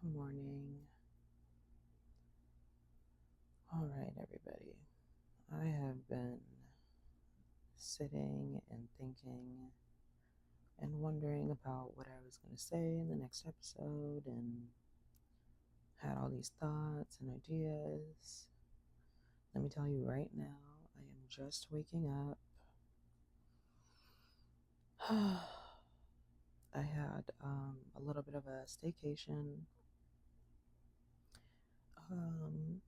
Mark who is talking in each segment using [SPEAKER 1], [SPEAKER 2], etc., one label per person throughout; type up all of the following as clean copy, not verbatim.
[SPEAKER 1] Good morning. All right, everybody. I have been sitting and thinking and wondering about what I was going to say in the next episode and had all these thoughts and ideas. Let me tell you right now, I am just waking up. I had a little bit of a staycation um,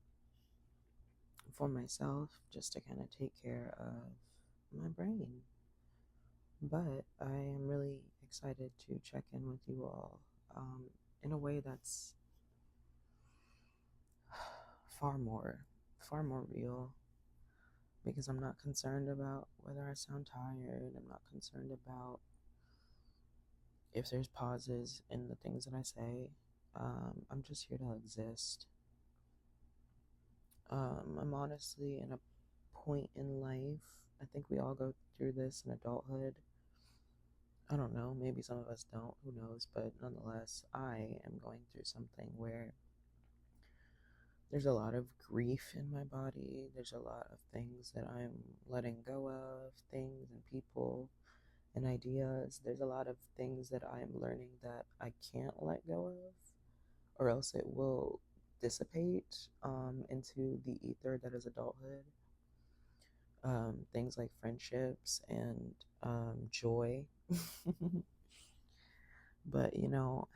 [SPEAKER 1] for myself just to kind of take care of my brain. But I am really excited to check in with you all um, in a way that's far more, far more real because I'm not concerned about whether I sound tired. I'm not concerned about if there's pauses in the things that I say. I'm just here to exist. I'm honestly in a point in life. I think we all go through this in adulthood. I don't know, maybe some of us don't, who knows, but nonetheless, I am going through something where there's a lot of grief in my body. There's a lot of things that I'm letting go of, things and people and ideas. There's a lot of things that I'm learning that I can't let go of, or else it will dissipate into the ether that is adulthood. Things like friendships and joy. But,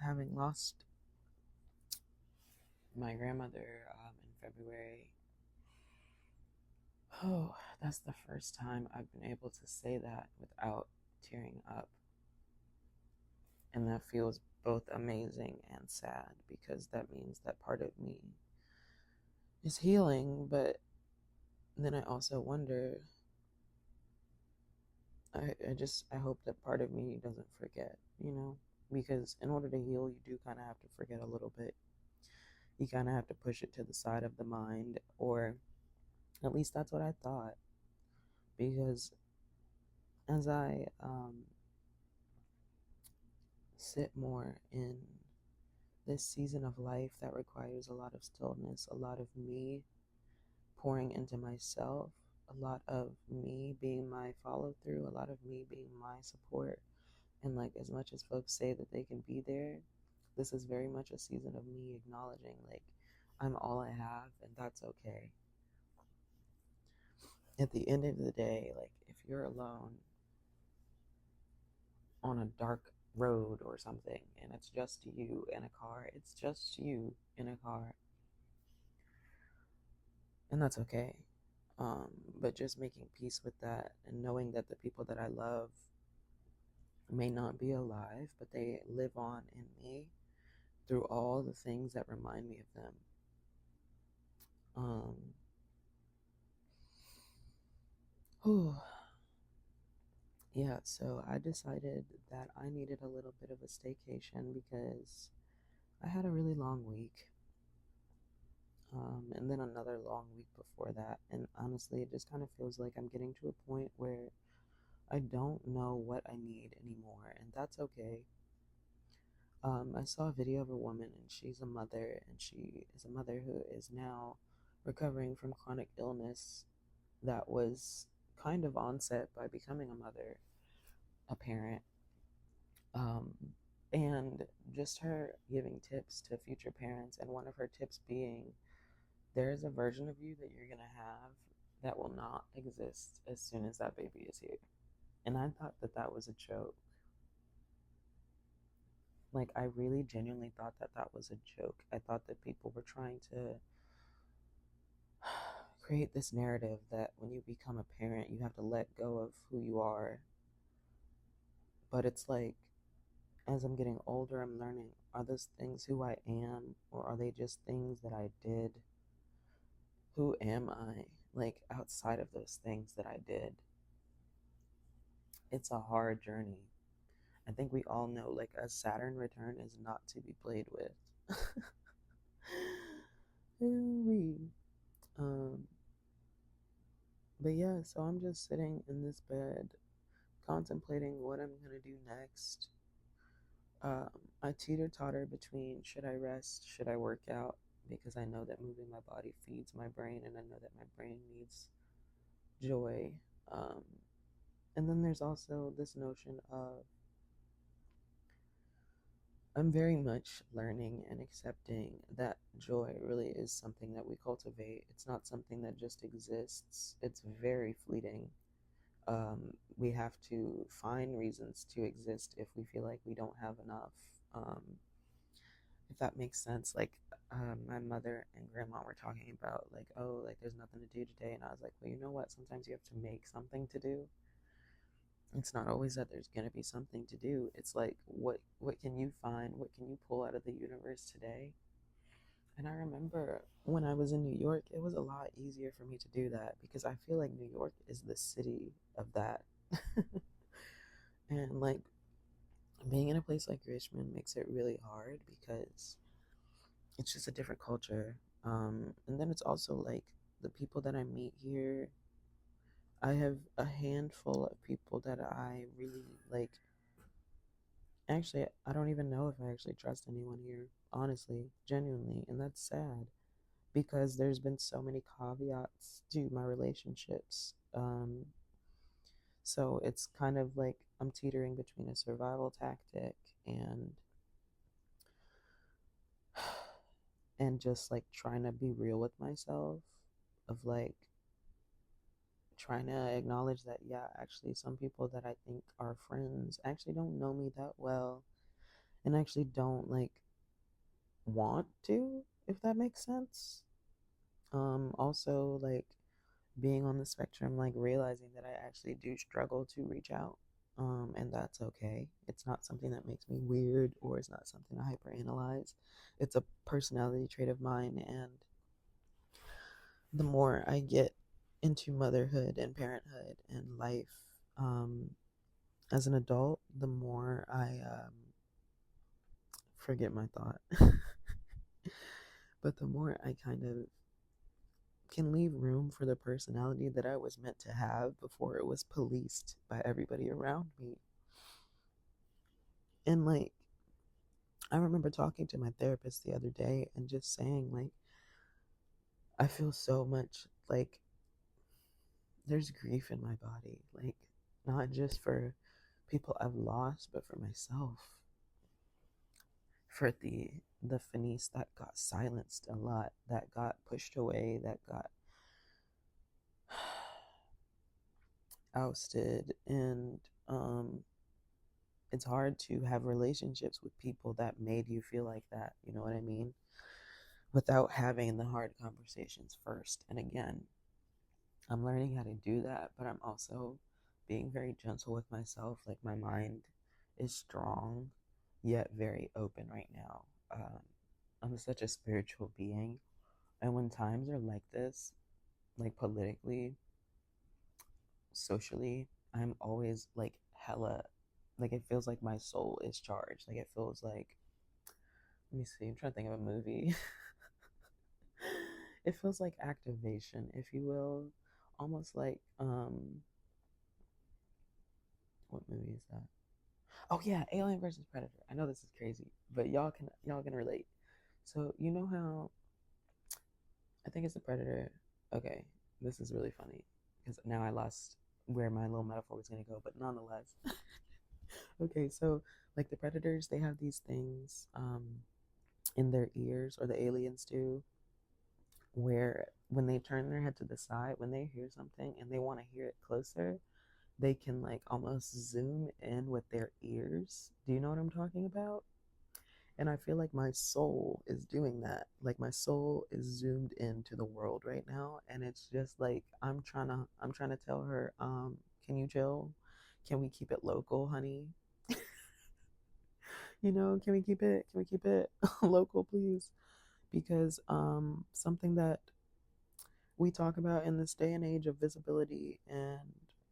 [SPEAKER 1] having lost my grandmother in February, oh, that's the first time I've been able to say that without tearing up. And that feels both amazing and sad because that means that part of me is healing. But then I also wonder, I hope that part of me doesn't forget, because in order to heal, you do kind of have to forget a little bit. You kind of have to push it to the side of the mind, or at least that's what I thought. Because as I sit more in this season of life that requires a lot of stillness, a lot of me pouring into myself, a lot of me being my follow through, a lot of me being my support. And like, as much as folks say that they can be there, this is very much a season of me acknowledging, like, I'm all I have, and that's okay. At the end of the day, like, if you're alone on a dark road or something and it's just you in a car, it's just you in a car, and that's okay. But just making peace with that and knowing that the people that I love may not be alive, but they live on in me through all the things that remind me of them. Um, whew. Yeah, so I decided that I needed a little bit of a staycation because I had a really long week. And then another long week before that. And honestly, it just kind of feels like I'm getting to a point where I don't know what I need anymore, and that's okay. I saw a video of a woman, and she's a mother, and she is a mother who is now recovering from chronic illness that was kind of onset by becoming a mother, a parent, um, and just her giving tips to future parents. And one of her tips being, there's a version of you that you're going to have that will not exist as soon as that baby is here. And I thought that that was a joke. Like, I really genuinely thought that that was a joke. I thought that people were trying to create this narrative that when you become a parent, you have to let go of who you are. But it's like, as I'm getting older, I'm learning, are those things who I am, or are they just things that I did? Who am I, like, outside of those things that I did? It's a hard journey. I think we all know, like, a Saturn return is not to be played with. We. Um, but yeah, so I'm just sitting in this bed, contemplating what I'm gonna do next. I teeter totter between should I rest, should I work out, because I know that moving my body feeds my brain and I know that my brain needs joy. Um, and then there's also this notion of I'm very much learning and accepting that joy really is something that we cultivate. It's not something that just exists, it's very fleeting. We have to find reasons to exist if we feel like we don't have enough. Um, if that makes sense. Like, my mother and grandma were talking about, like, oh, like, there's nothing to do today. And I was like, well, you know what? Sometimes you have to make something to do. It's not always that there's going to be something to do. It's like, what can you find? What can you pull out of the universe today? And I remember when I was in New York, it was a lot easier for me to do that because I feel like New York is the city of that. And like being in a place like Richmond makes it really hard because it's just a different culture. And then it's also like the people that I meet here, I have a handful of people that I really like. Actually, I don't even know if I actually trust anyone here, honestly, genuinely. And that's sad because there's been so many caveats to my relationships. So it's kind of like I'm teetering between a survival tactic and and just like trying to be real with myself of like trying to acknowledge that yeah, actually some people that I think are friends actually don't know me that well and actually don't like want to, if that makes sense. Also like being on the spectrum, like realizing that I actually do struggle to reach out. And that's okay. It's not something that makes me weird or it's not something I hyperanalyze. It's a personality trait of mine. And the more I get into motherhood and parenthood and life um, as an adult, the more I forget my thought. But the more I kind of can leave room for the personality that I was meant to have before it was policed by everybody around me. And like, I remember talking to my therapist the other day and just saying, like, I feel so much like there's grief in my body. Like, not just for people I've lost, but for myself. For the Fenice that got silenced a lot, that got pushed away, that got ousted. And it's hard to have relationships with people that made you feel like that, you know what I mean? Without having the hard conversations first. And again, I'm learning how to do that, but I'm also being very gentle with myself. Like my mind is strong, yet very open right now. I'm such a spiritual being. And when times are like this, like politically, socially, I'm always like hella, like it feels like my soul is charged. Like it feels like, let me see, I'm trying to think of a movie. It feels like activation, if you will. Almost like, what movie is that? Oh yeah, Alien versus Predator. I know this is crazy, but y'all can relate. So you know how I think it's the Predator. Okay, this is really funny because now I lost where my little metaphor was gonna go, but nonetheless. Okay, so like the Predators, they have these things in their ears, or the aliens do, where when they turn their head to the side, when they hear something and they want to hear it closer, they can like almost zoom in with their ears. Do you know what I'm talking about? And I feel like my soul is doing that. Like my soul is zoomed into the world right now, and it's just like I'm trying to tell her, can you chill? Can we keep it local, honey? Can we keep it local, please? Because something that we talk about in this day and age of visibility and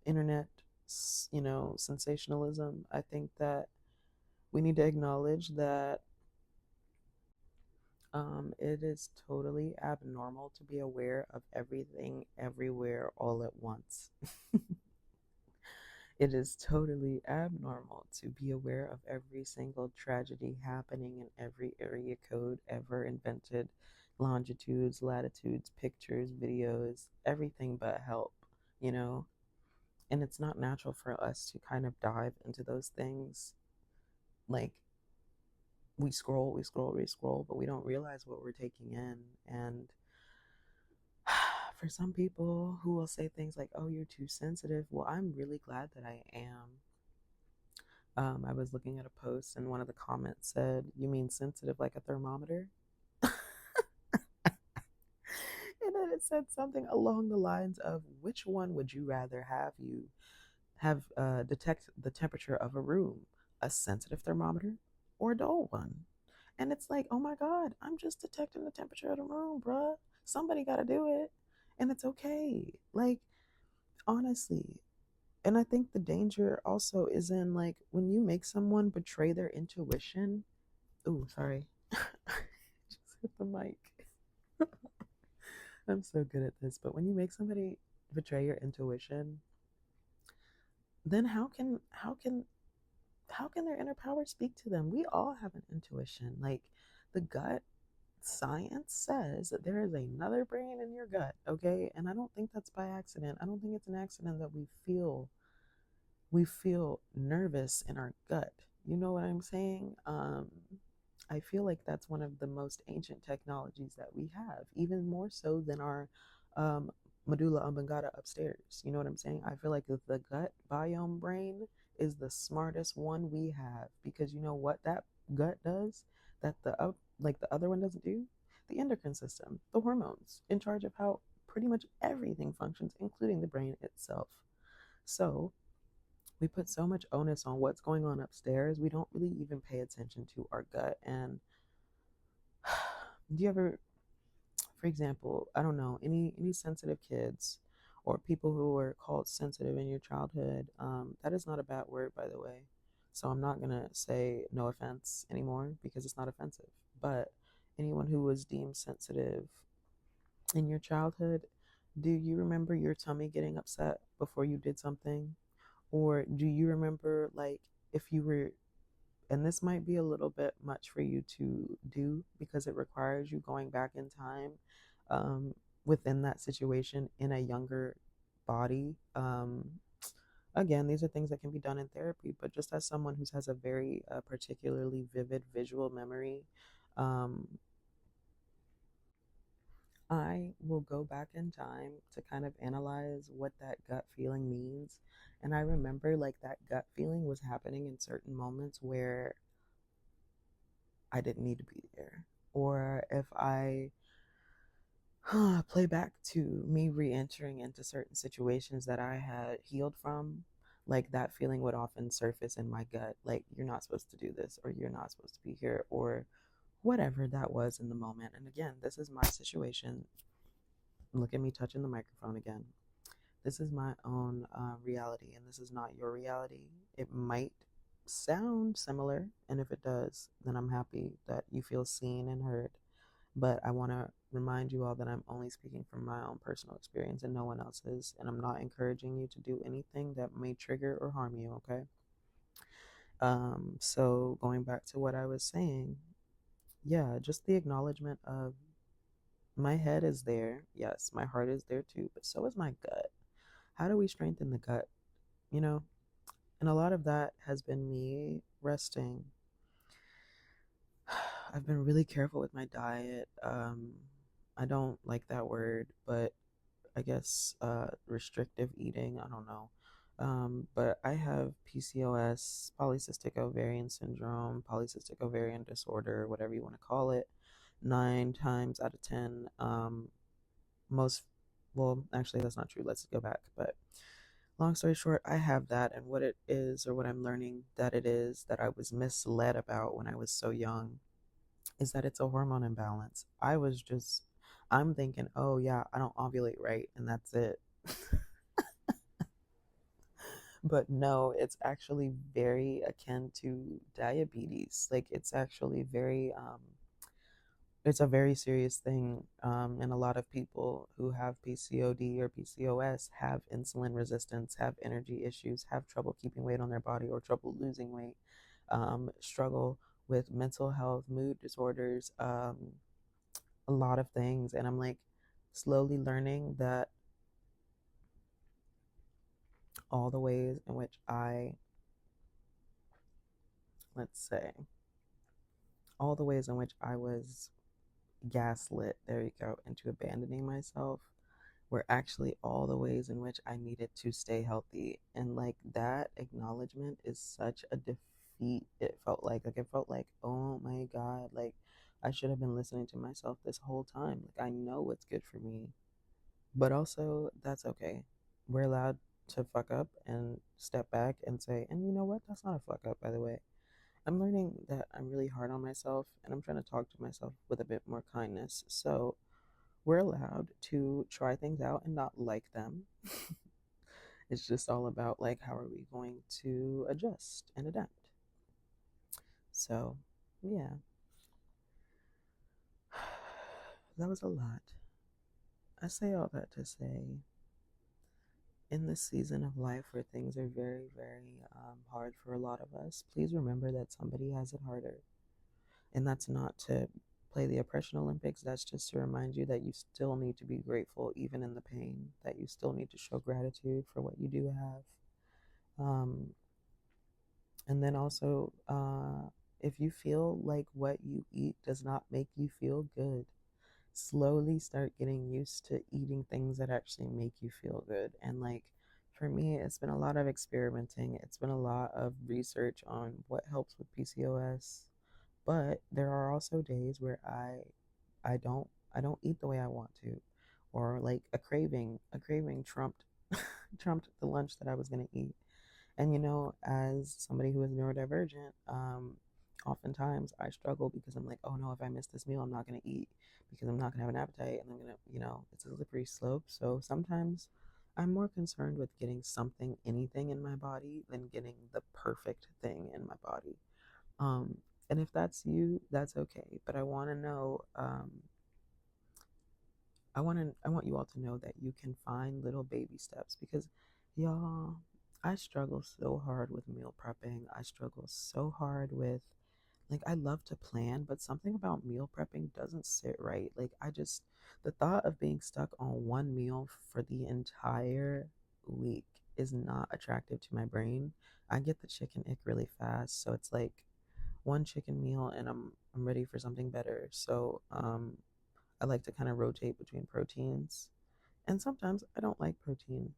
[SPEAKER 1] internet, sensationalism, I think that we need to acknowledge that it is totally abnormal to be aware of everything everywhere all at once. It is totally abnormal to be aware of every single tragedy happening in every area code ever invented, longitudes, latitudes, pictures, videos, everything but help, you know? And it's not natural for us to kind of dive into those things. Like, we scroll, but we don't realize what we're taking in. And for some people who will say things like, oh, you're too sensitive, well, I'm really glad that I am. I was looking at a post and one of the comments said, you mean sensitive like a thermometer? And then it said something along the lines of, which one would you rather have you have detect the temperature of a room, a sensitive thermometer or a dull one? And it's like, oh my God, I'm just detecting the temperature of the room, bruh. Somebody got to do it. And it's okay. Like, honestly. And I think the danger also is in like when you make someone betray their intuition. Ooh, sorry. Just hit the mic. I'm so good at this. But when you make somebody betray your intuition, then how can their inner power speak to them? We all have an intuition. Like the gut science says that there is another brain in your gut, okay? And I don't think that's by accident. I don't think it's an accident that we feel nervous in our gut. You know what I'm saying? I feel like that's one of the most ancient technologies that we have, even more so than our um, medulla oblongata upstairs. You know what I'm saying? I feel like the gut biome brain is the smartest one we have because you know what that gut does that like the other one doesn't do? The endocrine system, the hormones, in charge of how pretty much everything functions, including the brain itself. So we put so much onus on what's going on upstairs, we don't really even pay attention to our gut. And do you ever, for example, I don't know, any sensitive kids or people who were called sensitive in your childhood? That is not a bad word, by the way. So I'm not gonna say no offense anymore because it's not offensive. But anyone who was deemed sensitive in your childhood, do you remember your tummy getting upset before you did something? Or do you remember, like, if you were, and this might be a little bit much for you to do because it requires you going back in time within that situation in a younger body. Again, these are things that can be done in therapy, but just as someone who has a very particularly vivid visual memory, um, I will go back in time to kind of analyze what that gut feeling means. And I remember like that gut feeling was happening in certain moments where I didn't need to be there. Or if I play back to me re entering into certain situations that I had healed from, like that feeling would often surface in my gut, like, you're not supposed to do this, or you're not supposed to be here, or whatever that was in the moment. And again, this is my situation. Look at me touching the microphone again. This is my own reality, and this is not your reality. It might sound similar, and if it does, then I'm happy that you feel seen and heard. But I want to remind you all that I'm only speaking from my own personal experience and no one else's, and I'm not encouraging you to do anything that may trigger or harm you, okay? So going back to what I was saying, yeah, just the acknowledgement of my head is there. Yes, my heart is there too, but so is my gut. How do we strengthen the gut? You know, and a lot of that has been me resting. I've been really careful with my diet. I don't like that word, but I guess restrictive eating. I don't know. But I have PCOS, polycystic ovarian syndrome, polycystic ovarian disorder, whatever you want to call it. 9 times out of 10, most, well, actually, that's not true. Let's go back. But long story short, I have that. And what it is, or what I'm learning that it is, that I was misled about when I was so young, is that it's a hormone imbalance. I'm thinking, oh yeah, I don't ovulate right, and that's it. But no, it's actually very akin to diabetes. Like it's actually very It's a very serious thing, and a lot of people who have PCOD or PCOS have insulin resistance, have energy issues, have trouble keeping weight on their body or trouble losing weight, struggle with mental health, mood disorders, a lot of things. And I'm like slowly learning that all the ways in which let's say, all the ways in which I was gaslit, there you go, into abandoning myself were actually all the ways in which I needed to stay healthy. And like that acknowledgement is such a defeat. It felt like, oh my God, like I should have been listening to myself this whole time. Like I know what's good for me. But also that's okay. We're allowed to fuck up and step back and say, and you know what? That's not a fuck up, by the way. I'm learning that I'm really hard on myself and I'm trying to talk to myself with a bit more kindness. So we're allowed to try things out and not like them. It's just all about like how are we going to adjust and adapt. So, yeah, that was a lot. I say all that to say, in this season of life where things are very, very hard for a lot of us, please remember that somebody has it harder. And that's not to play the oppression Olympics, that's just to remind you that you still need to be grateful even in the pain, that you still need to show gratitude for what you do have. And then also, if you feel like what you eat does not make you feel good, slowly start getting used to eating things that actually make you feel good. And like for me, it's been a lot of experimenting, it's been a lot of research on what helps with PCOS. But there are also days where I don't eat the way I want to, or like a craving trumped trumped the lunch that I was gonna eat. And as somebody who is neurodivergent, oftentimes I struggle because I'm like, oh no, if I miss this meal, I'm not gonna eat because I'm not gonna have an appetite, and I'm gonna, it's a slippery slope. So sometimes I'm more concerned with getting something, anything in my body than getting the perfect thing in my body. Um, and if that's you, that's okay. But I want to know, I want you all to know that you can find little baby steps because y'all, I struggle so hard with meal prepping. I struggle so hard with like I love to plan, but something about meal prepping doesn't sit right. Like the thought of being stuck on one meal for the entire week is not attractive to my brain. I get the chicken ick really fast, so it's like one chicken meal and I'm ready for something better. So I like to kind of rotate between proteins, and sometimes I don't like protein.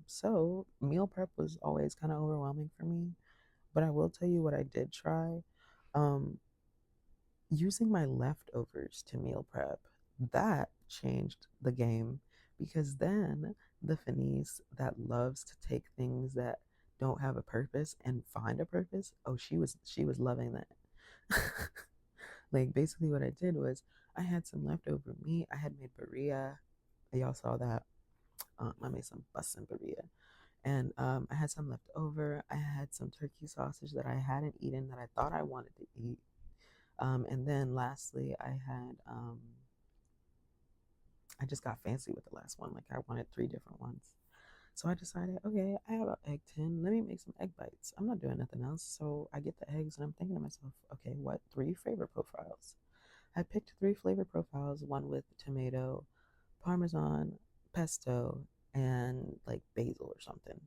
[SPEAKER 1] So meal prep was always kind of overwhelming for me. But I will tell you what I did try. Um, Using my leftovers to meal prep, that changed the game because then the Fenice that loves to take things that don't have a purpose and find a purpose, oh, she was loving that. Like basically what I did was I had some leftover meat. I had made burrilla. Y'all saw that. I made some bussin' burrilla. And I had some left over. I had some turkey sausage that I hadn't eaten that I thought I wanted to eat. And then lastly, I just got fancy with the last one. Like I wanted three different ones. So I decided, okay, I have an egg tin. Let me make some egg bites. I'm not doing nothing else. So I get the eggs and I'm thinking to myself, okay, what three flavor profiles? I picked three flavor profiles, one with tomato, parmesan, pesto, and like basil or something,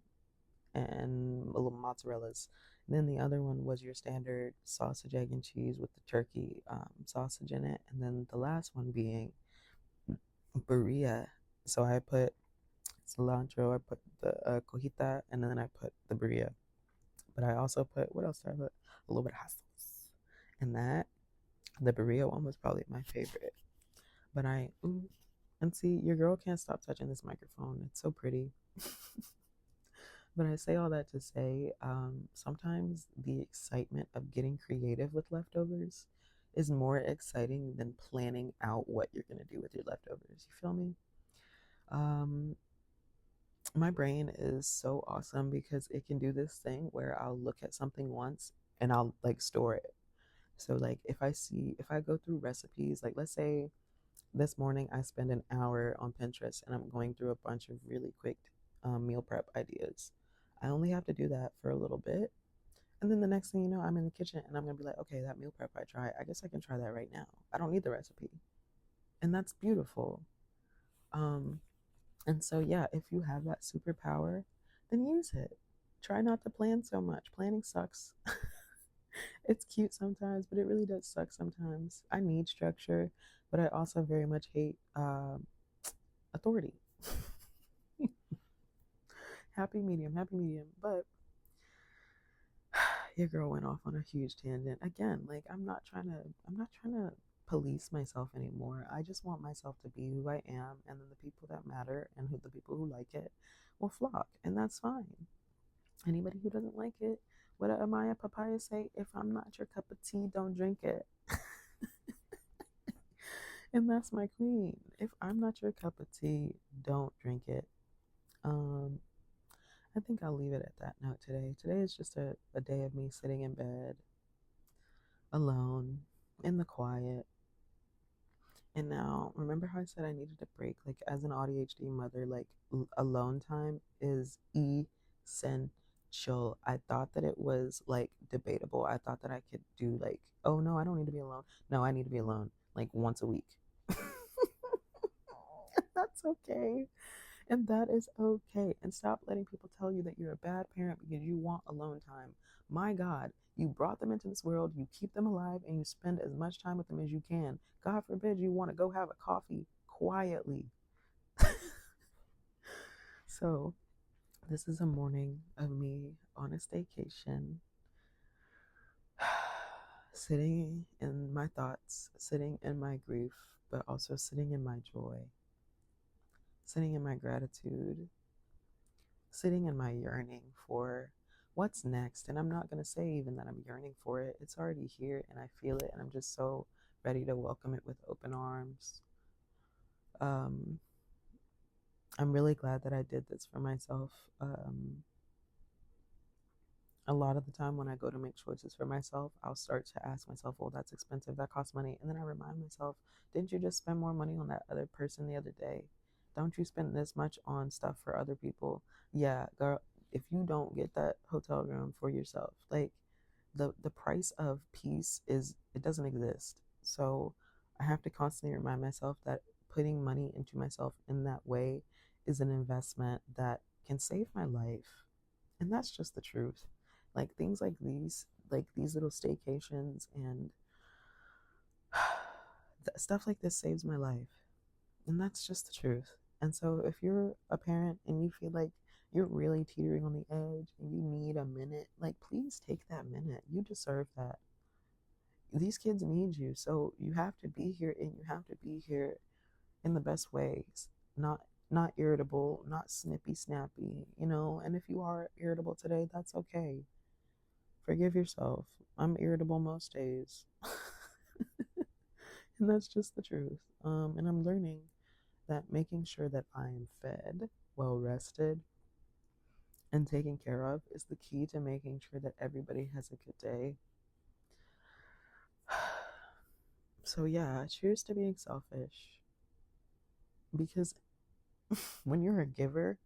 [SPEAKER 1] and a little mozzarella's. And then the other one was your standard sausage, egg, and cheese with the turkey sausage in it. And then the last one being burrilla. So I put cilantro, I put the cojita, and then I put the burrilla. But I also put, what else did I put? A little bit of hot sauce. And the burrilla one was probably my favorite. But and see, your girl can't stop touching this microphone. It's so pretty. But I say all that to say, sometimes the excitement of getting creative with leftovers is more exciting than planning out what you're going to do with your leftovers. You feel me? Um, my brain is so awesome because it can do this thing where I'll look at something once and I'll like store it. So like if I go through recipes, like let's say this morning I spend an hour on Pinterest and I'm going through a bunch of really quick meal prep ideas. I only have to do that for a little bit. And then the next thing you know, I'm in the kitchen and I'm going to be like, okay, that meal prep I tried, I guess I can try that right now. I don't need the recipe. And that's beautiful. Um, and so, yeah, if you have that superpower, then use it. Try not to plan so much. Planning sucks. It's cute sometimes, but it really does suck sometimes. I need structure, but I also very much hate authority. Happy medium, happy medium. But your girl went off on a huge tangent again. Like I'm not trying to police myself anymore. I just want myself to be who I am, and then the people that matter and who the people who like it will flock, and that's fine. Anybody who doesn't like it, what did Amaya Papaya say? If I'm not your cup of tea, don't drink it. And that's my queen. If I'm not your cup of tea, don't drink it. Um, I think I'll leave it at that note today. Today is just a day of me sitting in bed, alone, in the quiet. And now, remember how I said I needed a break? Like, as an ADHD mother, like, alone time is essential. I thought that it was, like, debatable. I thought that I could do, like, oh, no, I don't need to be alone. No, I need to be alone, like, once a week. That's okay. And that is okay. And stop letting people tell you that you're a bad parent because you want alone time. My God, you brought them into this world, you keep them alive, and you spend as much time with them as you can. God forbid you want to go have a coffee quietly. So, this is a morning of me on a staycation, sitting in my thoughts, sitting in my grief, but also sitting in my joy, sitting in my gratitude, sitting in my yearning for what's next. And I'm not going to say even that I'm yearning for it. It's already here and I feel it. And I'm just so ready to welcome it with open arms. Um, I'm really glad that I did this for myself. A lot of the time when I go to make choices for myself, I'll start to ask myself, well, that's expensive, that costs money. And then I remind myself, didn't you just spend more money on that other person the other day? Don't you spend this much on stuff for other people? Yeah, girl, if you don't get that hotel room for yourself, like the price of peace is it doesn't exist. So I have to constantly remind myself that putting money into myself in that way is an investment that can save my life. And that's just the truth. Like things like these little staycations and stuff like this saves my life. And that's just the truth. And so if you're a parent and you feel like you're really teetering on the edge and you need a minute, like please take that minute. You deserve that. These kids need you. So you have to be here and you have to be here in the best ways. Not irritable, not snippy snappy, you know, and if you are irritable today, that's okay. Forgive yourself. I'm irritable most days. And that's just the truth. And I'm learning that making sure that I am fed, well rested, and taken care of is the key to making sure that everybody has a good day. So, yeah, cheers to being selfish. Because when you're a giver,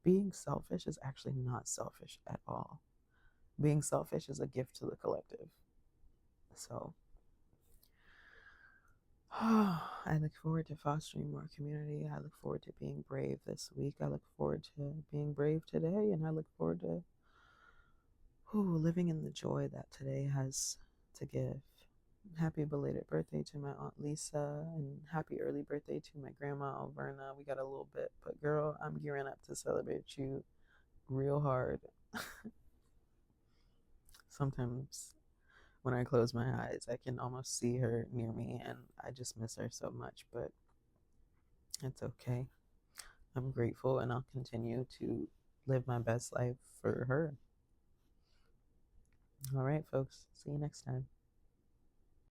[SPEAKER 1] being selfish is actually not selfish at all. Being selfish is a gift to the collective. So, I look forward to fostering more community. I look forward to being brave this week. I look forward to being brave today. And I look forward to living in the joy that today has to give. Happy belated birthday to my Aunt Lisa and happy early birthday to my grandma Alverna. We got a little bit, but girl, I'm gearing up to celebrate you real hard. Sometimes when I close my eyes, I can almost see her near me and I just miss her so much, but it's okay. I'm grateful and I'll continue to live my best life for her. All right, folks. See you next time.